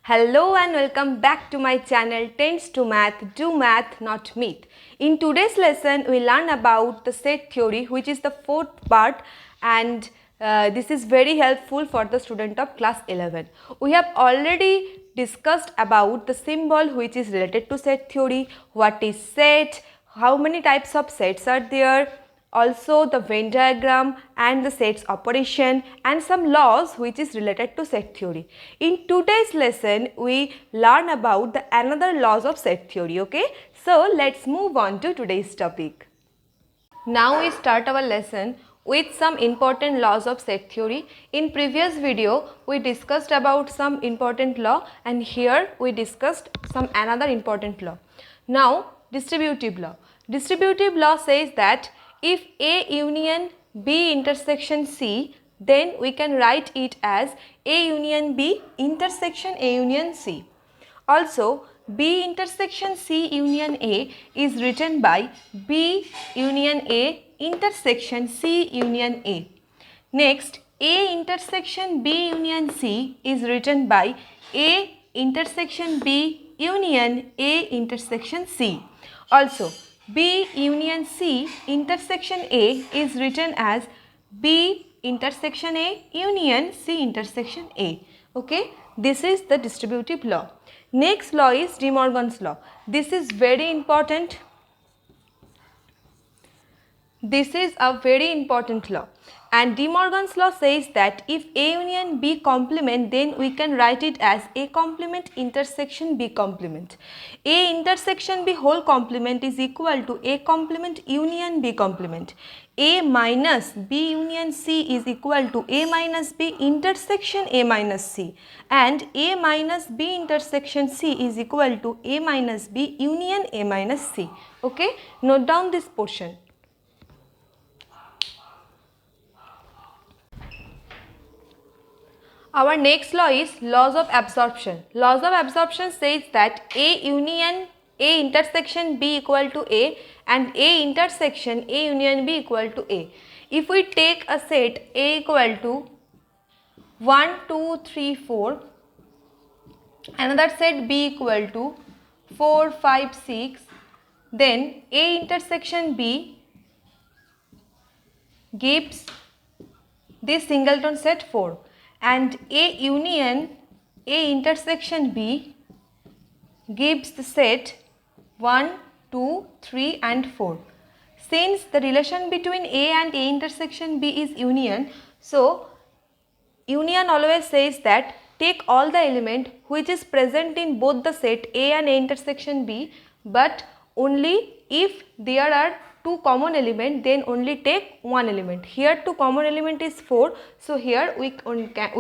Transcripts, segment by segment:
Hello and welcome back to my channel Tends to Math, Do Math Not Myth. In today's lesson we learn about the set theory, which is the fourth part, and this is very helpful for the student of class 11. We have already discussed about the symbol which is related to set theory, what is set, how many types of sets are there, also the Venn diagram and the sets operation, and some laws which is related to set theory. In today's lesson we learn about the another laws of set theory. Okay, so let's move on to today's topic. Now we start our lesson with some important laws of set theory. In previous video we discussed about some important law, and here we discussed some another important law. Now distributive law. Distributive law says that if A union B intersection C, then we can write it as A union B intersection A union C. Also, B intersection C union A is written by B union A intersection C union A. Next, A intersection B union C is written by A intersection B union A intersection C. Also, B union C intersection A is written as B intersection A union C intersection A. Okay, this is the distributive law. Next law is De Morgan's law. This is very important. This is a very important law, and De Morgan's law says that if A union B complement, then we can write it as A complement intersection B complement. A intersection B whole complement is equal to A complement union B complement. A minus B union C is equal to A minus B intersection A minus C, and A minus B intersection C is equal to A minus B union A minus C. Okay, note down this portion. Our next law is laws of absorption. Laws of absorption says that A union A intersection B equal to A and A intersection A union B equal to A. If we take a set A equal to 1, 2, 3, 4, another set B equal to 4, 5, 6, then A intersection B gives this singleton set 4. And A union A intersection B gives the set 1, 2, 3 and 4. Since the relation between A and A intersection B is union, so union always says that take all the element which is present in both the set A and A intersection B, but only if there are two common element, then only take one element. Here two common element is 4, so here we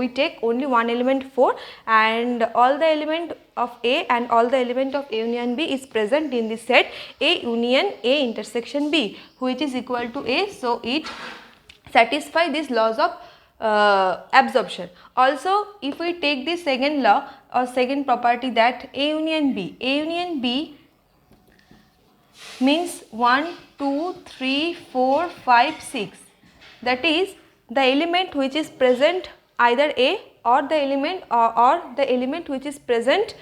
take only one element 4, and all the element of A and all the element of A union B is present in the set A union A intersection B, which is equal to A, so it satisfies these laws of absorption. Also, if we take the second law or second property, that A union B means 1, 2, 3, 4, 5, 6. That is the element which is present either A or the element or the element which is present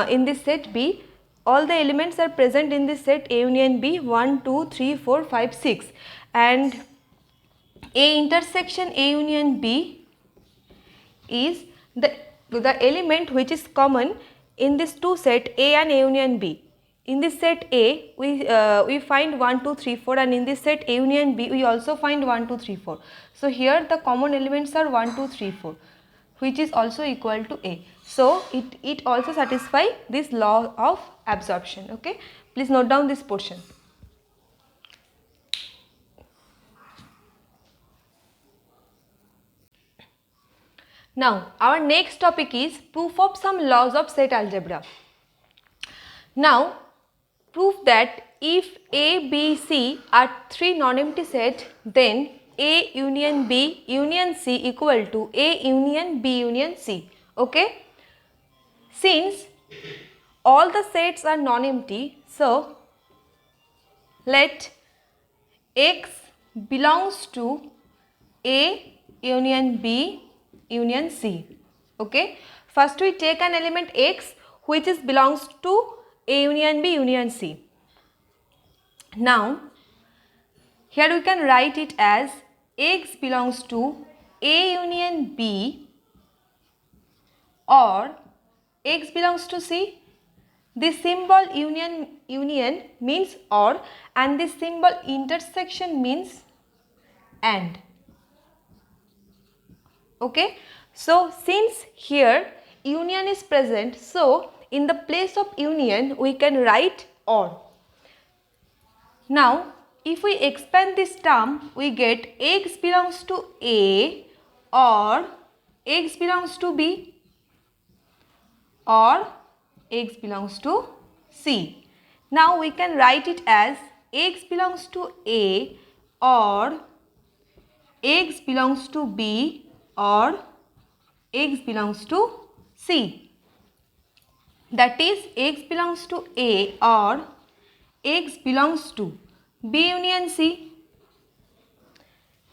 in this set B. All the elements are present in this set A union B, 1, 2, 3, 4, 5, 6, and A intersection A union B is the element which is common in this two set A and A union B. In this set A we find 1, 2, 3, 4, and in this set A union B we also find 1, 2, 3, 4. So here the common elements are 1, 2, 3, 4, which is also equal to A. So it also satisfies this law of absorption. Okay, please note down this portion. Now our next topic is proof of some laws of set algebra. Now prove that if A, B, C are three non-empty sets, then A union B union C equal to A union B union C. Okay, since all the sets are non-empty, so let X belongs to A union B union C. Okay, first we take an element X which is belongs to A union B union C. Now here we can write it as X belongs to A union B or X belongs to C. This symbol union means or, and this symbol intersection means and. Okay, so since here union is present, so in the place of union we can write or. Now if we expand this term, we get X belongs to A or X belongs to B or X belongs to C. Now we can write it as X belongs to A or X belongs to B or X belongs to C. That is X belongs to A or X belongs to B union C.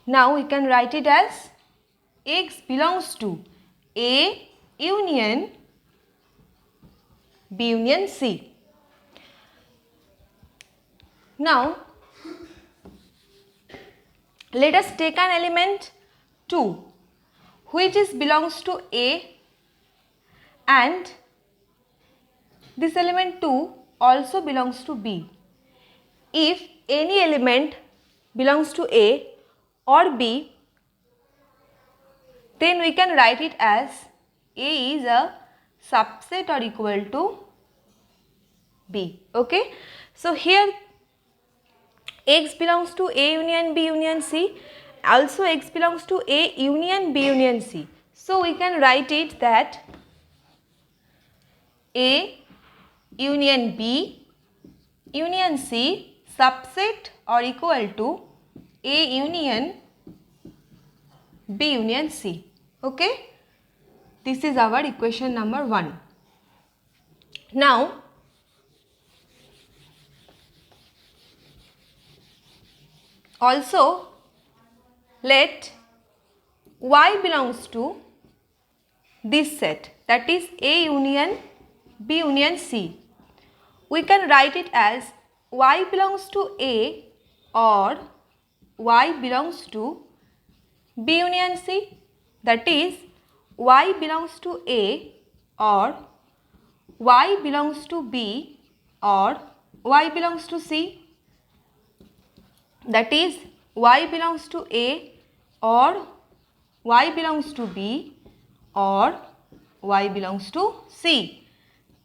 Now we can write it as X belongs to A union B union C. Now let us take an element 2 which is belongs to A, and this element 2 also belongs to B. If any element belongs to A or B, then we can write it as A is a subset or equal to B. Okay, so here X belongs to A union B union C, also X belongs to A union B union C. So we can write it that A union B union C subset or equal to A union B union C. Okay, this is our equation number 1. Now also let Y belongs to this set, that is A union B union C. We can write it as Y belongs to A or Y belongs to B union C, that is Y belongs to A or Y belongs to B or Y belongs to C, that is Y belongs to A or Y belongs to B or Y belongs to C,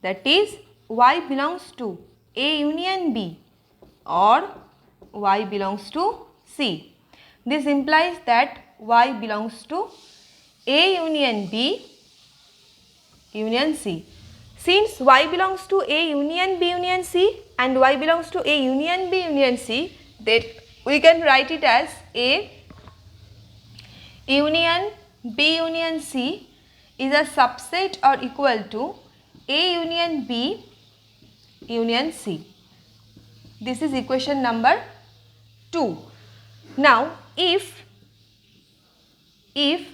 that is Y belongs to A union B or Y belongs to C. This implies that Y belongs to A union B union C. Since Y belongs to A union B union C and Y belongs to A union B union C, then we can write it as A union B union C is a subset or equal to A union B union C. This is equation number 2. Now if A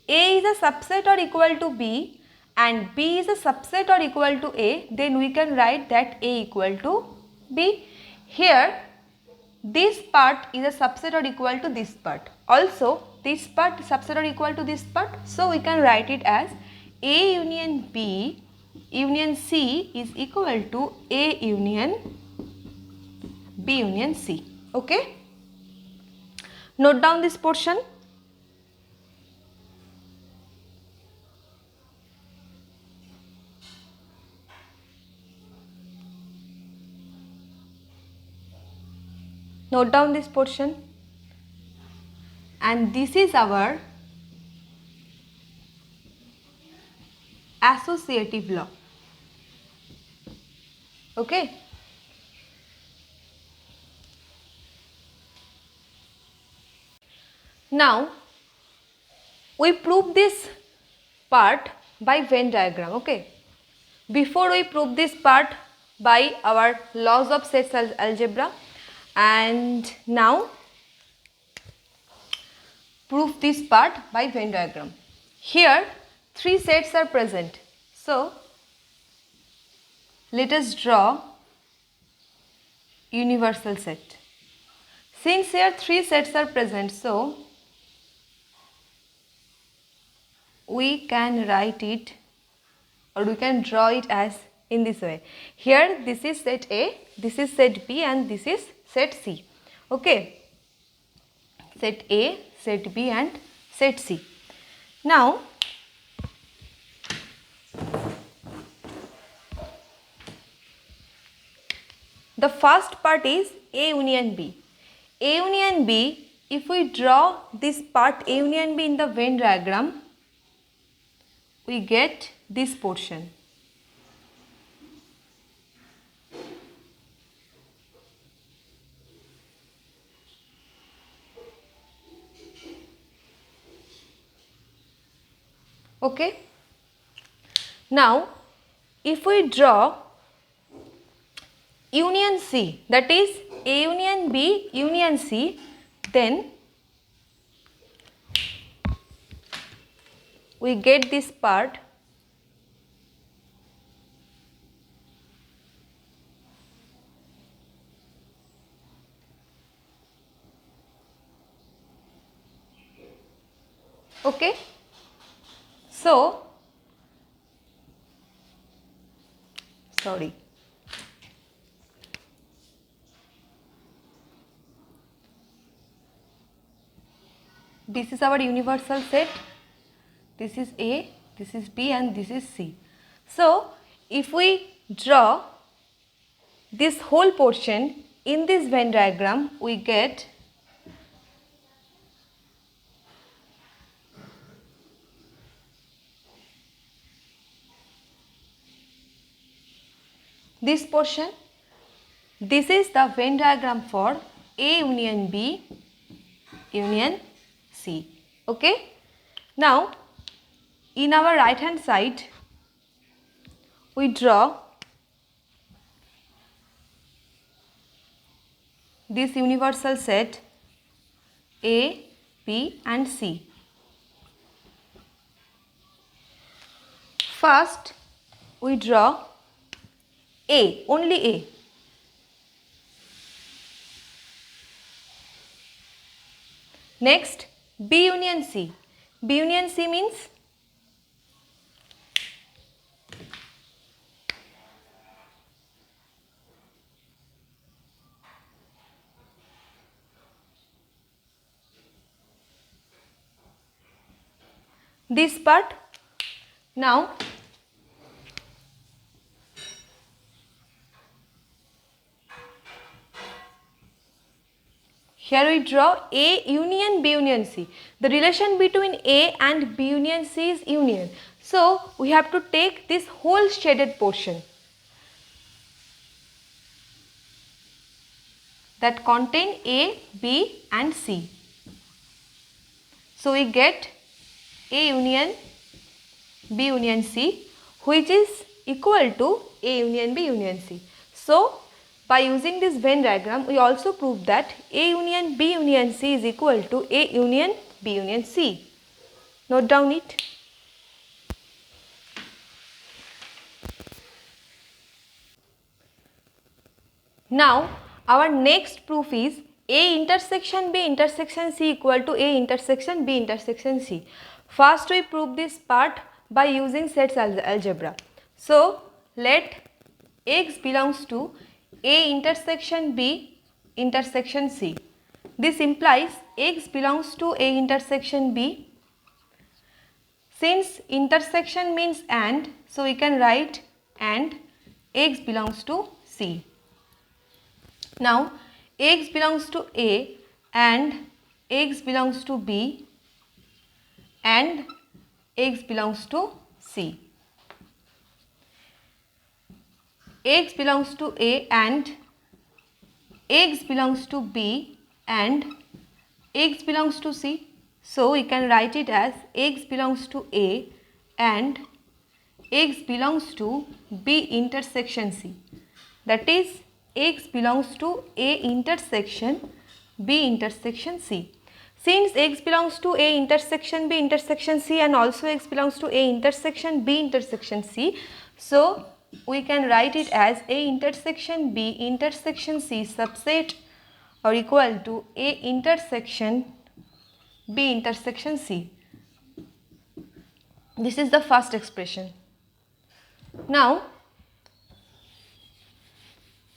is a subset or equal to B and B is a subset or equal to A, then we can write that A equal to B. Here this part is a subset or equal to this part. Also this part is subset or equal to this part. So we can write it as A union B union C is equal to A union B union C. Okay. Note down this portion. Note down this portion, and this is our associative law. Okay. Now we prove this part by Venn diagram. Okay. Before we prove this part by our laws of sets algebra, and now prove this part by Venn diagram. Here three sets are present. So let us draw universal set. Since here three sets are present, so we can write it, or we can draw it as in this way. Here this is set A, this is set B, and this is set C. Okay, set A, set B, and set C. Now the first part is A union B. A union B, if we draw this part A union B in the Venn diagram, we get this portion. Okay. Now if we draw union C, that is A union B union C, then we get this part. Okay. So, sorry. This is our universal set. This is A, this is B, and this is C. So, if we draw this whole portion in this Venn diagram, we get this portion. This is the Venn diagram for A union B union C. Okay. Now in our right hand side we draw this universal set A, B, and C. First we draw A, only A. Next B union C. B union C means this part. Now here we draw A union B union C. The relation between A and B union C is union. So we have to take this whole shaded portion that contain A, B, and C. So we get A union B union C, which is equal to A union B union C. So by using this Venn diagram, we also prove that A union B union C is equal to A union B union C. Note down it. Now our next proof is A intersection B intersection C equal to A intersection B intersection C. First we prove this part by using sets algebra. So let X belongs to A intersection B intersection C. This implies X belongs to A intersection B. Since intersection means and, so we can write and X belongs to C. Now X belongs to A and X belongs to B and X belongs to C. X belongs to A and X belongs to B and X belongs to C. So we can write it as X belongs to A and X belongs to B intersection C. That is X belongs to A intersection B intersection C. Since x belongs to A intersection B intersection C and also x belongs to A intersection B intersection C, so we can write it as A intersection B intersection C subset or equal to A intersection B intersection C. This is the first expression. Now,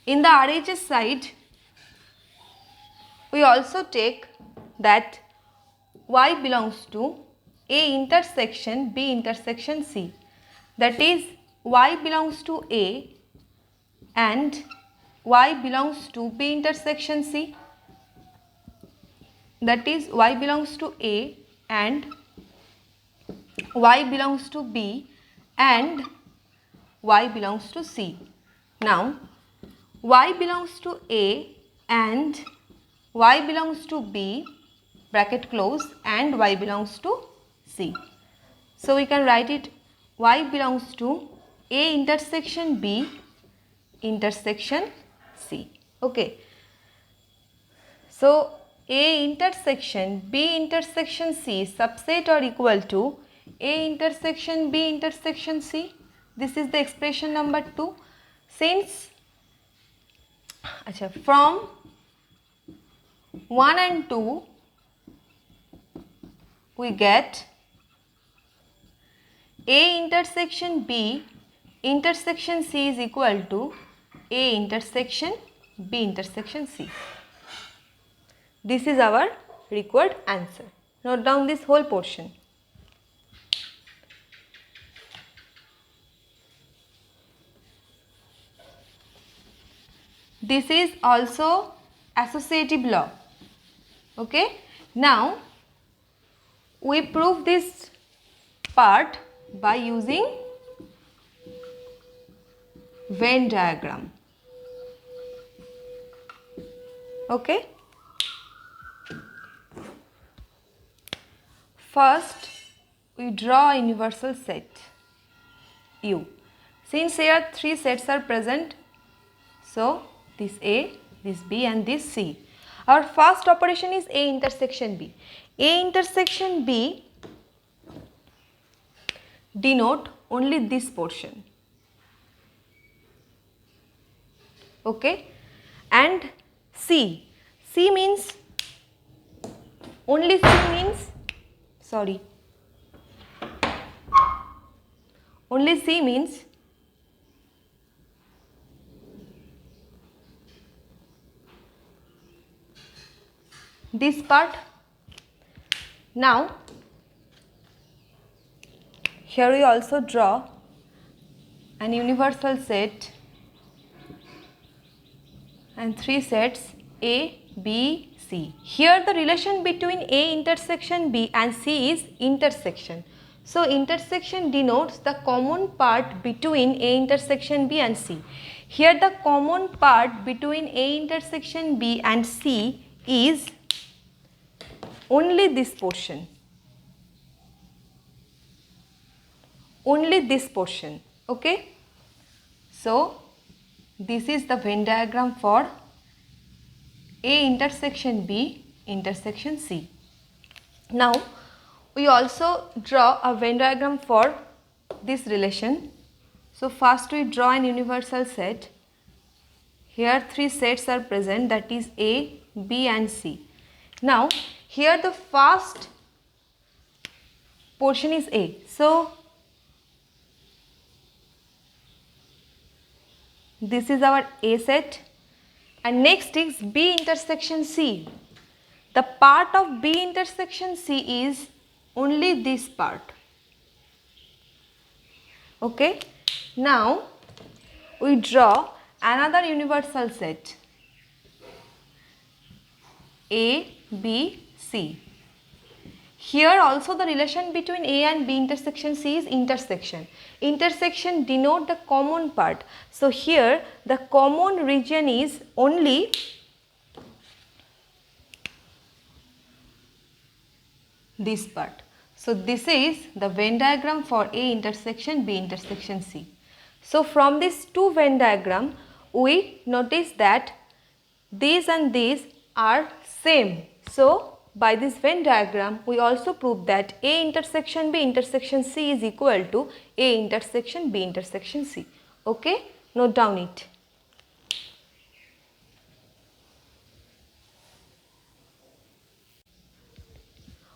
in the RHS side, we also take that y belongs to A intersection B intersection C. That is, y belongs to A and y belongs to B intersection C. That is, y belongs to A and y belongs to B and y belongs to C. Now, y belongs to A and y belongs to B, bracket close, and y belongs to C. So, we can write it y belongs to A intersection B intersection C. Okay. So, A intersection B intersection C subset or equal to A intersection B intersection C. This is the expression number 2. Since from 1 and 2 we get A intersection B intersection C is equal to A intersection B intersection C. This is our required answer. Note down this whole portion. This is also associative law. Okay. Now, we prove this part by using Venn diagram. Okay. First, we draw a universal set U. Since here 3 sets are present, so this A, this B and this C. Our first operation is A intersection B. A intersection B denote only this portion. Okay. And C. C means, only C means, only C means this part. Now, here we also draw an universal set and 3 sets A, B, C. Here the relation between A intersection B and C is intersection. So, intersection denotes the common part between A intersection B and C. Here the common part between A intersection B and C is only this portion. Only this portion. Okay. So, this is the Venn diagram for A intersection B intersection C. Now, we also draw a Venn diagram for this relation. So, first we draw an universal set. Here 3 sets are present, that is A, B and C. Now, here the first portion is A. So, this is our A set, and next is B intersection C. The part of B intersection C is only this part. Okay. Now, we draw another universal set A, B, C. Here also the relation between A and B intersection C is intersection. Intersection denote the common part. So, here the common region is only this part. So, this is the Venn diagram for A intersection B intersection C. So, from this 2 Venn diagram, we notice that these and these are same. So, by this Venn diagram, we also prove that A intersection B intersection C is equal to A intersection B intersection C. Okay, note down it.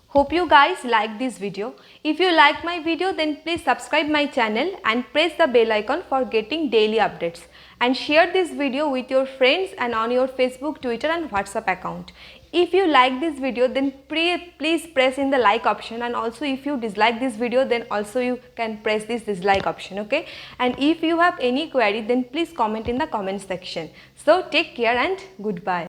Hope you guys like this video. If you like my video, then please subscribe my channel and press the bell icon for getting daily updates, and share this video with your friends and on your Facebook, Twitter and WhatsApp account. If you like this video, then please press in the like option, and also if you dislike this video, then also you can press this dislike option. Okay, and if you have any query, then please comment in the comment section. So take care and goodbye.